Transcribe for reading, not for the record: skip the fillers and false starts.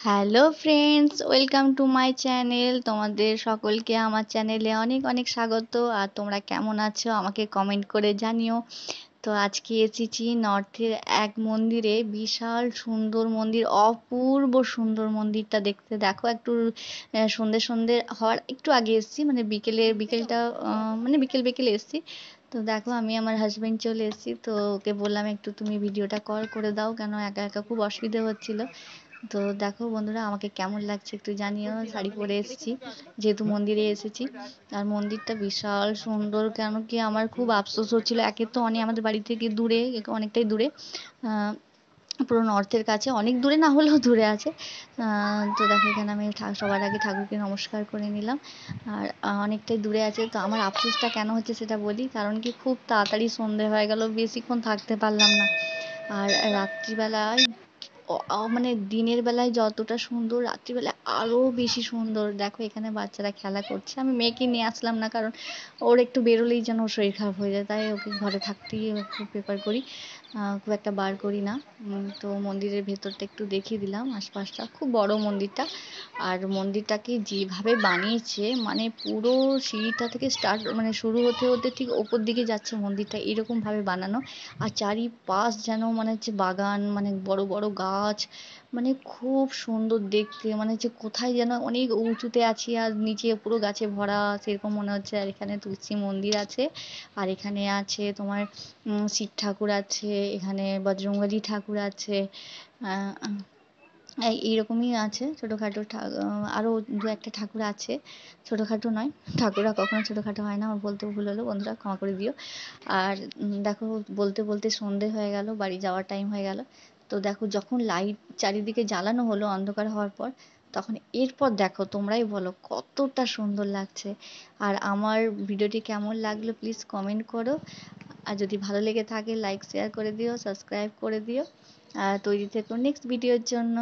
Hello friends, welcome to my channel. তোমাদের সকলকে আমার চ্যানেলে অনেক অনেক স্বাগত। আর তোমরা কেমন আছো আমাকে কমেন্ট করে জানিও। তো আজকে এসেছি নর্থের এক মন্দিরে, বিশাল সুন্দর মন্দির, অপূর্ব সুন্দর মন্দিরটা দেখতে। দেখো একটু সন্ধে সন্ধে হওয়ার একটু আগে এসেছি, মানে বিকেলটা মানে বিকেল বিকেল এসেছি। তো দেখো আমি আমার হাজবেন্ড চলে এসেছি, তো ওকে বললাম একটু তুমি ভিডিওটা কল করে দাও, কেন একা একা খুব অসুবিধা হচ্ছিল। তো দেখো বন্ধুরা, আমাকে কেমন লাগছে একটু জানিও। শাড়ি পরে এসেছি যেহেতু মন্দিরে এসেছি। আর মন্দিরটা বিশাল সুন্দর, কেন কি আমার খুব আফসোস হচ্ছিল। একে তো অনেক আমাদের বাড়ি থেকে দূরে, অনেকটাই দূরে, আহ, পুরো নর্থের কাছে, অনেক দূরে না হলেও দূরে আছে। তো দেখো এখানে আমি সবার আগে ঠাকুরকে নমস্কার করে নিলাম। আর অনেকটাই দূরে আছে, তো আমার আফসোসটা কেন হচ্ছে সেটা বলি। কারণ কি খুব তাড়াতাড়ি সন্ধে হয়ে গেল, বেশিক্ষণ থাকতে পারলাম না। আর রাত্রিবেলায় মানে দিনের বেলায় যতটা সুন্দর, রাত্রিবেলায় আরো বেশি সুন্দর। দেখো এখানে বাচ্চারা খেলা করছে, আমি মেয়েকে নিয়ে আসলাম না, কারণ ওর একটু বেরোলেই যেন ওর শরীর খারাপ হয়ে যায়, তাই ওকে ঘরে থাকতেই খুব প্রেফার করি, খুব একটা বার করি না। তো মন্দিরের ভেতরটা একটু দেখিয়ে দিলাম, আশপাশটা খুব বড় মন্দিরটা। আর মন্দিরটাকে যেভাবে বানিয়েছে, মানে পুরো সিঁড়িটা থেকে স্টার্ট, মানে শুরু হতে হতে ঠিক ওপর দিকে যাচ্ছে মন্দিরটা, এরকম ভাবে বানানো। আর চারিপাশ যেন মানে হচ্ছে বাগান, মানে বড় বড় গাছ, মানে খুব সুন্দর দেখতে। মানে হচ্ছে কোথায় যেন অনেক উঁচুতে আছি আর নিচে পুরো গাছে ভরা, সেরকম মনে হচ্ছে। আর এখানে তুলসী মন্দির আছে, আর এখানে আছে তোমার শিব ঠাকুর আছে, এখানে বজরংবলী ঠাকুর আছে। আহ, এইরকমই আছে ছোটোখাটো আরও দু একটা ঠাকুর আছে, ছোটোখাটো নয়। ঠাকুররা কখনো ছোটোখাটো হয় না, আমার বলতে ভুল হলো, বন্ধুরা ক্ষমা করে দিও। আর দেখো বলতে বলতে সন্ধে হয়ে গেল, বাড়ি যাওয়ার টাইম হয়ে গেল। তো দেখো যখন লাইট চারিদিকে জ্বালানো হলো অন্ধকার হওয়ার পর, তখন এরপর দেখো তোমরাই বলো কতটা সুন্দর লাগছে। আর আমার ভিডিওটি কেমন লাগলো প্লিজ কমেন্ট করো। আর যদি ভালো লেগে থাকে লাইক শেয়ার করে দিও, সাবস্ক্রাইব করে দিও। আর তৈরি থেকো নেক্সট ভিডিওর জন্য।